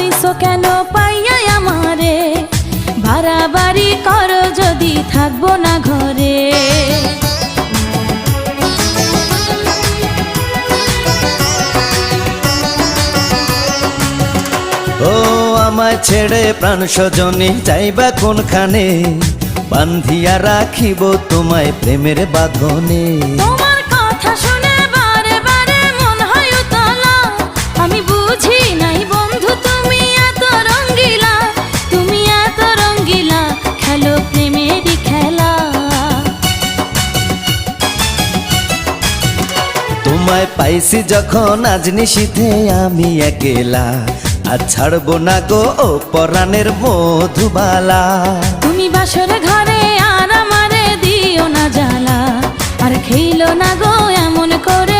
হইছো কেন পাইয়া আমারে, বাড়াবাড়ি করো যদি থাকবো না ঘরে। ও আমায় ছেড়ে প্রাণ স্বজনে যাইবা কোনখানে, বান্ধিয়া রাখিব তোমায় প্রেমের বাঁধনে। তোমার কথা শুনে বারে বারে মন হয় উতলা, আমি বুঝি নাই বন্ধু তুমি এত রঙ্গিলা, তুমি এত রঙ্গিলা, খেলো প্রেমেরই খেলা। তোমায় পাইছি যখন আজ নিশীথে আমি একেলা, আর ছাড়বো না গো ও পরাণের মধুবালা। তুমি বাসর ঘরে আর আমারে দিও না জ্বালা, আর খেইলো না গো এমন করে